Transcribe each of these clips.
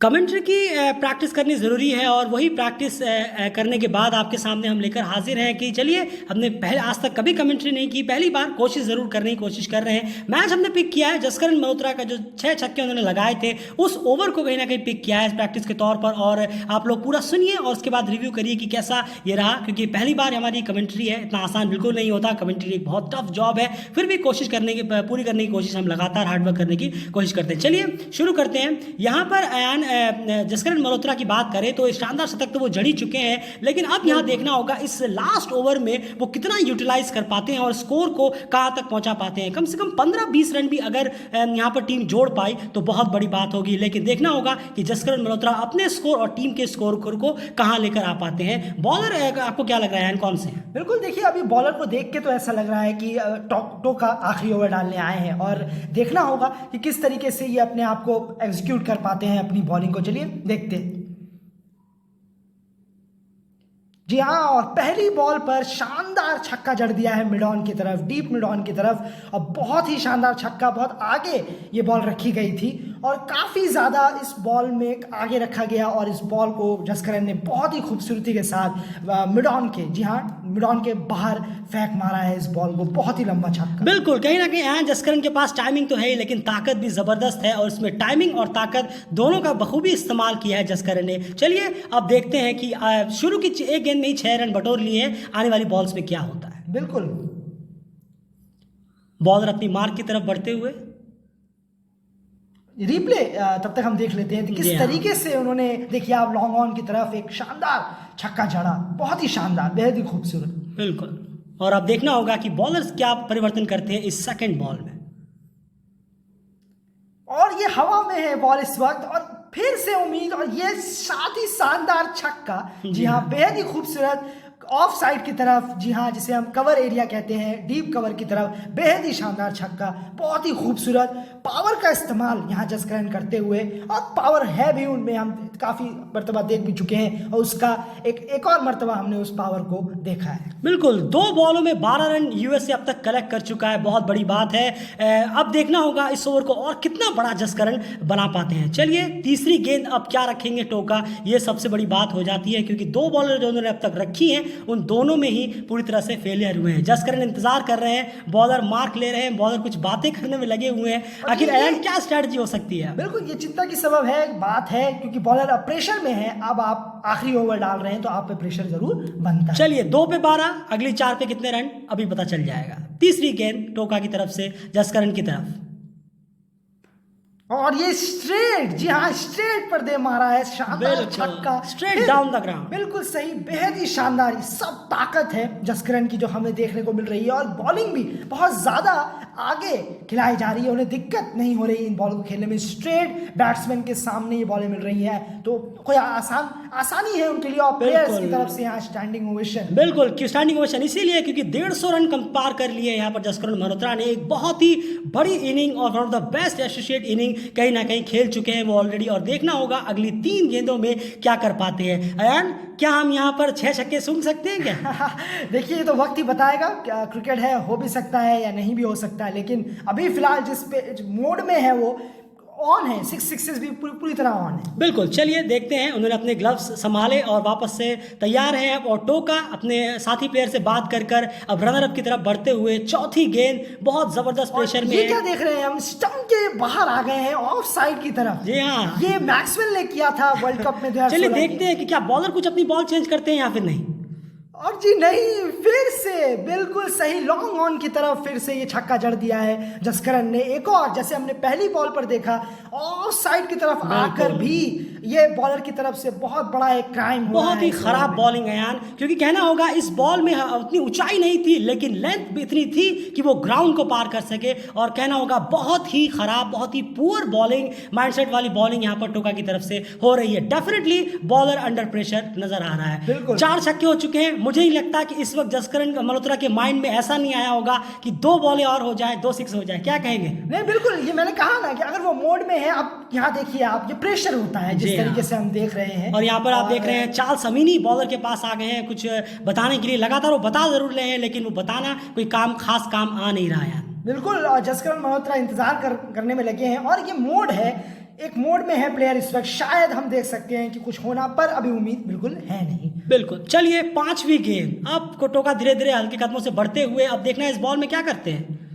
Commentary की practice करनी ज़रूरी है और वही प्रैक्टिस करने के बाद आपके सामने हम लेकर हाजिर हैं कि चलिए हमने पहले आज तक कभी कमेंट्री नहीं की, पहली बार कोशिश ज़रूर करने की कोशिश कर रहे हैं। मैच हमने पिक किया है जसकरण मल्होत्रा का, जो 6 छक्के उन्होंने लगाए थे उस ओवर को कहीं ना कहीं पिक किया है प्रैक्टिस के तौर पर। और आप लोग पूरा सुनिए और उसके बाद रिव्यू करिए कि कैसा ये रहा, क्योंकि पहली बार हमारी कमेंट्री है, इतना आसान बिल्कुल नहीं होता। कमेंट्री एक बहुत टफ जॉब है, फिर भी कोशिश करने की पूरी करने की कोशिश हम लगातार हार्डवर्क करने की कोशिश करते हैं। चलिए शुरू करते हैं। यहाँ पर अयान जसकरण मल्होत्रा की बात करें तो शानदार शतक तो वो जड़ ही चुके हैं, लेकिन अब यहाँ देखना होगा इस लास्ट ओवर में वो कितना यूटिलाइज कर पाते हैं और स्कोर को कहाँ तक पहुँचा पाते हैं। कम से कम 15-20 रन भी अगर यहाँ पर टीम जोड़ पाई तो बहुत बड़ी बात होगी, लेकिन देखना होगा कि जसकरण मल्होत्रा अपने स्कोर और टीम के स्कोर को कहाँ लेकर आ पाते हैं। बॉलर आपको क्या लग रहा है, कौन से हैं? बिल्कुल, देखिए अभी बॉलर को देख के तो ऐसा लग रहा है कि टोका आखिरी ओवर डालने आए हैं और देखना होगा कि किस तरीके से ये अपने आप को एग्जीक्यूट कर पाते हैं अपनी बॉलिंग को। चलिए देखते हैं। जी हाँ, और पहली बॉल पर शानदार छक्का जड़ दिया है मिड ऑन की तरफ, डीप मिड ऑन की तरफ, और बहुत ही शानदार छक्का, बहुत आगे ये बॉल रखी गई थी और काफ़ी ज़्यादा इस बॉल में आगे रखा गया और इस बॉल को जसकरण ने बहुत ही खूबसूरती के साथ मिड ऑन के, जी हाँ, मिड ऑन के बाहर फेंक मारा है इस बॉल को, बहुत ही लंबा छक्का। बिल्कुल, कहीं ना कहीं यहाँ जसकरण के पास टाइमिंग तो है ही, लेकिन ताकत भी ज़बरदस्त है और इसमें टाइमिंग और ताकत दोनों का बखूबी इस्तेमाल किया है जसकरण ने। चलिए अब देखते हैं कि शुरू की एक गेंद में ही 6 रन बटोर लिए हैं, आने वाली बॉल्स में क्या होता है। बिल्कुल, बॉलर अपनी मार्क की तरफ बढ़ते हुए, रिप्ले तब तक हम देख लेते हैं कि किस तरीके से उन्होंने, देखिए आप, लॉन्ग ऑन की तरफ एक शानदार छक्का जड़ा, बहुत ही शानदार, बेहद ही खूबसूरत। बिल्कुल, और अब देखना होगा कि बॉलर्स क्या परिवर्तन करते हैं इस सेकंड बॉल में। और ये हवा में है बॉल इस वक्त और फिर से उम्मीद, और ये साथ ही शानदार छक्का, जी हाँ, बेहद ही खूबसूरत ऑफ साइड की तरफ, जी हाँ, जिसे हम कवर एरिया कहते हैं, डीप कवर की तरफ, बेहद ही शानदार छक्का, बहुत ही खूबसूरत। पावर का इस्तेमाल यहाँ जसकरण करते हुए, और पावर है भी उनमें, हम काफ़ी मरतबा देख भी चुके हैं और उसका एक और मरतबा हमने उस पावर को देखा है। बिल्कुल, 2 बॉलों में 12 रन यूएसए अब तक कलेक्ट कर चुका है, बहुत बड़ी बात है। अब देखना होगा इस ओवर को और कितना बड़ा जसकरण बना पाते हैं। चलिए तीसरी गेंद अब क्या रखेंगे टोका, ये सबसे बड़ी बात हो जाती है, क्योंकि 2 बॉलर जो उन्होंने अब तक रखी हैं उन दोनों में ही पूरी तरह से फेलियर हुए हैं। जसकरण इंतजार कर रहे हैं, बॉलर मार्क ले रहे हैं, बॉलर कुछ बातें करने में लगे हुए हैं। आखिर क्या स्ट्रेटजी हो सकती है? बिल्कुल, ये चिंता की सबब है, बात है, क्योंकि बॉलर अब प्रेशर में है। अब आप आखिरी ओवर डाल रहे हैं तो आप पे प्रेशर जरूर बनता है। चलिए 2 पे 12, अगली 4 पे कितने रन अभी पता चल जाएगा। तीसरी गेंद टोका की तरफ से जसकरण की तरफ, और ये स्ट्रेट, जी हाँ, स्ट्रेट पर दे मारा है, शानदार छक्का, स्ट्रेट डाउन द ग्राउंड। बिल्कुल सही, बेहद ही शानदार। सब ताकत है जसकरण की जो हमें देखने को मिल रही है, और बॉलिंग भी बहुत ज्यादा आगे खिलाई जा रही है, उन्हें दिक्कत नहीं हो रही इन बॉल को खेलने में। स्ट्रेट बैट्समैन के सामने ये बॉलें मिल रही हैं तो कोई आसानी है उनके लिए, और प्लेयर्स की तरफ से यहाँ स्टैंडिंग ओवेशन। बिल्कुल, स्टैंडिंग ओवेशन इसीलिए क्योंकि 150 रन कम पार कर लिए यहाँ पर जसकरण मल्होत्रा ने। एक बहुत ही बड़ी इनिंग और one of the best associate inning कहीं ना कहीं खेल चुके हैं वो ऑलरेडी, और देखना होगा अगली 3 गेंदों में क्या कर पाते हैं। अयान, क्या हम यहाँ पर 6 छक्के सूंघ सकते हैं क्या? देखिए ये तो वक्त ही बताएगा, क्या क्रिकेट है, हो भी सकता है या नहीं भी हो सकता है, लेकिन अभी फिलहाल जिस मोड में है वो ऑन है, 6 सिक्सेस भी पूरी तरह ऑन है। बिल्कुल, चलिए देखते हैं। उन्होंने अपने ग्लव्स संभाले और वापस से तैयार हैं, और टोका अपने साथी प्लेयर से बात कर अब रनर अप की तरफ बढ़ते हुए, चौथी गेंद बहुत जबरदस्त प्रेशर में। ये क्या देख रहे हैं हम, स्टंप के बाहर आ गए हैं, ऑफ साइड की तरफ। जी हाँ, ये मैक्सवेल ने किया था वर्ल्ड कप में 2016। चलिए देखते हैं कि क्या बॉलर कुछ अपनी बॉल चेंज करते हैं या फिर नहीं। और जी नहीं, फिर से बिल्कुल सही लॉन्ग ऑन की तरफ फिर से ये छक्का जड़ दिया है जसकरण ने। एक और, जैसे हमने पहली बॉल पर देखा, ऑफ साइड की तरफ आकर भी ये बॉलर की तरफ से बहुत बड़ा एक क्राइम हुआ, बहुत ही खराब बॉलिंग है यार, क्योंकि कहना होगा इस बॉल में उतनी ऊंचाई नहीं थी, लेकिन लेंथ भी इतनी थी कि वो ग्राउंड को पार कर सके। और कहना होगा बहुत ही खराब, बहुत ही पुअर बॉलिंग, माइंडसेट वाली बॉलिंग यहाँ पर टोका की तरफ से हो रही है। डेफिनेटली बॉलर अंडर प्रेशर नजर आ रहा है। 4 छक्के हो चुके हैं। मुझे नहीं लगता कि इस वक्त जसकरण मल्होत्रा के माइंड में ऐसा नहीं आया होगा कि 2 बॉलें और हो जाए, 2 6 हो जाए। क्या कहेंगे? नहीं, बिल्कुल, ये मैंने कहा ना कि अगर वो मोड में है, अब यहाँ देखिए आप, ये प्रेशर होता है जिस तरीके से हम देख रहे हैं। और यहाँ पर आप देख रहे हैं चार्ल्स अमीनी बॉलर के पास आ गए हैं कुछ बताने के लिए। लगातार वो बता जरूर रहे हैं, लेकिन वो बताना कोई खास काम आ नहीं रहा है। बिल्कुल, जसकरण मल्होत्रा इंतजार करने में लगे हैं, और ये मोड है एक मोड में है प्लेयर इस वक्त, शायद हम देख सकते हैं कि कुछ होना, पर अभी उम्मीद बिल्कुल है नहीं। बिल्कुल। चलिए 5वीं गेंद, अब कोटोका धीरे धीरे हल्के कदमों से बढ़ते हुए, अब देखना है इस बॉल में क्या करते हैं।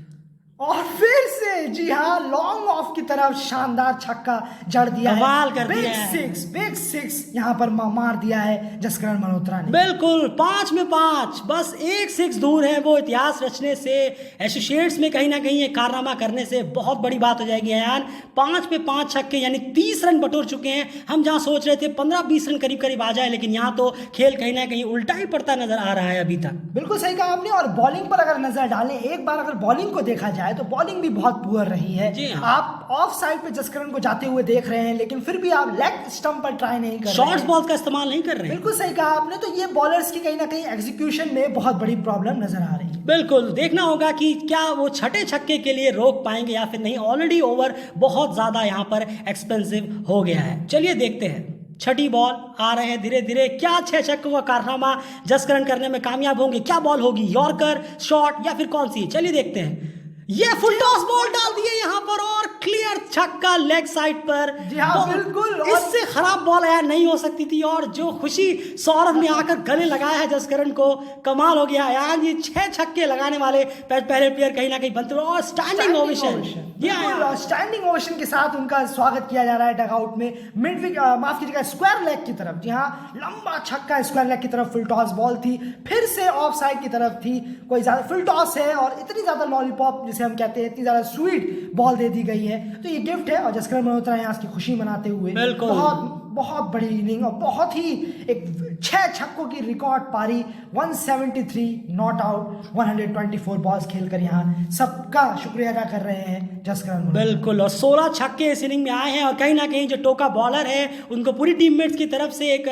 और फिर से जी हाँ, लॉन्ग ऑफ की तरफ शानदार छक्का जड़ दिया कमाल है, कर दिया है। बिग सिक्स यहाँ पर मार दिया है जसकरण मल्होत्रा ने। बिल्कुल 5 में 5, बस एक 6 दूर है वो इतिहास रचने से, एसोसिएट्स में कहीं ना कहीं एक कारनामा करने से। बहुत बड़ी बात हो जाएगी अयान, 5 में 5 छक्के यानी 30 रन बटोर चुके हैं। हम जहां सोच रहे थे 15-20 रन करीब करीब आ जाए, लेकिन यहाँ तो खेल कहीं ना कहीं उल्टा ही पड़ता नजर आ रहा है अभी तक। बिल्कुल सही कहा आपने। और बॉलिंग पर अगर नजर डालें एक बार, अगर बॉलिंग को देखा जाए तो बॉलिंग भी बहुत पुअर रही है। जी हाँ। आप ऑफ साइड पे जसकरण को जाते हुए देख रहे हैं, लेकिन फिर भी आप लेग स्टंप पर ट्राई नहीं कर रहे हैं, शॉर्ट्स बॉल का इस्तेमाल नहीं कर रहे हैं। बिल्कुल सही कहा आपने। तो ये बॉलर्स की कहीं ना कहीं एग्जीक्यूशन में बहुत बड़ी प्रॉब्लम नजर आ रही है। बिल्कुल देखना होगा कि क्या वो छठे छक्के के लिए रोक पाएंगे या फिर नहीं। ऑलरेडी ओवर बहुत ज्यादा यहाँ पर एक्सपेंसिव हो गया है। चलिए देखते हैं, छठी बॉल आ रहे हैं धीरे धीरे, क्या 6 छक्कों का कारनामा जसकरण करने में कामयाब होंगे, क्या बॉल होगी, यॉर्कर, शॉट या फिर कौन सी। चलिए देखते हैं, ये फुल टॉस बॉल डाल दिए यहाँ पर और क्लियर छक्का लेग साइड पर। जी हाँ, बिल्कुल। इससे खराब बॉल यार नहीं हो सकती थी। और जो खुशी सौरभ ने आकर गले लगाया है जसकरण को, कमाल हो गया यार। ये 6 छक्के लगाने वाले पहले प्लेयर कहीं ना कहीं बनते हुए, और स्टैंडिंग ओवेशन, स्टैंडिंग ओवेशन के साथ उनका स्वागत किया जा रहा है डगआउट में। मिड माफ कीजिएगा, स्क्वायर लेग की तरफ। जी हाँ, लंबा छक्का स्क्वायर लेग की तरफ, फुल टॉस बॉल थी, फिर से ऑफ साइड की तरफ थी। कोई ज्यादा फुल टॉस है और इतनी ज्यादा लॉलीपॉप जिसे हम कहते हैं, इतनी ज्यादा स्वीट बॉल दे दी गई है, तो ये गिफ्ट है। और जसकरण मल्होत्रा यहाँ उसकी खुशी मनाते हुए बहुत बड़ी इनिंग और बहुत ही एक 6 छक्कों की रिकॉर्ड पारी, 173 नॉट आउट, 124 बॉल्स खेलकर यहाँ सबका शुक्रिया अदा कर रहे हैं जसकरण। बिल्कुल, और 16 छक्के इस इनिंग में आए हैं। और कहीं ना कहीं जो टोका बॉलर है उनको पूरी टीममेट्स की तरफ से एक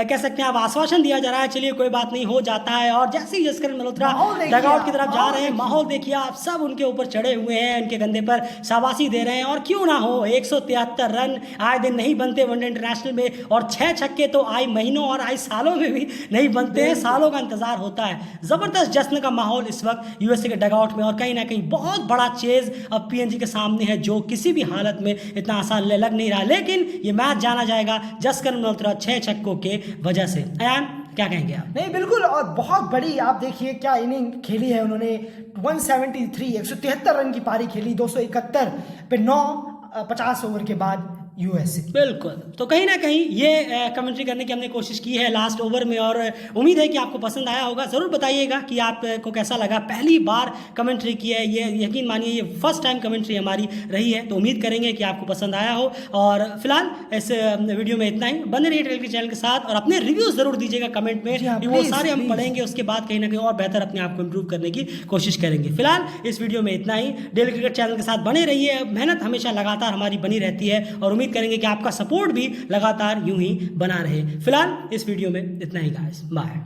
कह सकते हैं आप आश्वासन दिया जा रहा है, चलिए कोई बात नहीं, हो जाता है। और जैसे ही जसकरण मल्होत्रा डगआउट की तरफ जा रहे हैं, माहौल देखिए आप, सब उनके ऊपर चढ़े हुए हैं, उनके कंधे पर शाबाशी दे रहे हैं। और क्यों ना हो, 173 रन आए दिन नहीं बनते वनडे इंटरनेशनल में, और 6 छक्के तो आई महीनों और आई सालों में भी नहीं बनते हैं, सालों का इंतजार होता है। जबरदस्त जश्न का माहौल इस वक्त यूएसए के डगआउट में, और कहीं ना कहीं बहुत बड़ा चेज अब पीएनजी के सामने है, जो किसी भी हालत में इतना आसान लग नहीं रहा। लेकिन ये मैच जाना जाएगा जसकरण मल्होत्रा 6 छक्कों के वजह से। अयान क्या कहेंगे आप? नहीं बिल्कुल, और बहुत बड़ी आप देखिए क्या इनिंग खेली है उन्होंने। 173 रन की पारी खेली, 271 पे 9 50 ओवर के बाद यूएसए। बिल्कुल, तो कहीं ना कहीं ये कमेंट्री करने की हमने कोशिश की है लास्ट ओवर में, और उम्मीद है कि आपको पसंद आया होगा। ज़रूर बताइएगा कि आपको कैसा लगा। पहली बार कमेंट्री की है, ये यकीन मानिए ये फर्स्ट टाइम कमेंट्री हमारी रही है, तो उम्मीद करेंगे कि आपको पसंद आया हो। और फिलहाल इस वीडियो में इतना ही। बने रहिए टेलीविजन चैनल के साथ, और अपने रिव्यूज़ ज़रूर दीजिएगा कमेंट में, वो सारे हम पढ़ेंगे, उसके बाद कहीं ना कहीं और बेहतर अपने आप को इम्प्रूव करने की कोशिश करेंगे। फिलहाल इस वीडियो में इतना ही। डेली क्रिकेट चैनल के साथ बने रहिए, मेहनत हमेशा लगातार हमारी बनी रहती है, और उम्मीद करेंगे कि आपका सपोर्ट भी लगातार यूं ही बना रहे। फिलहाल इस वीडियो में इतना ही गाइस, बाय।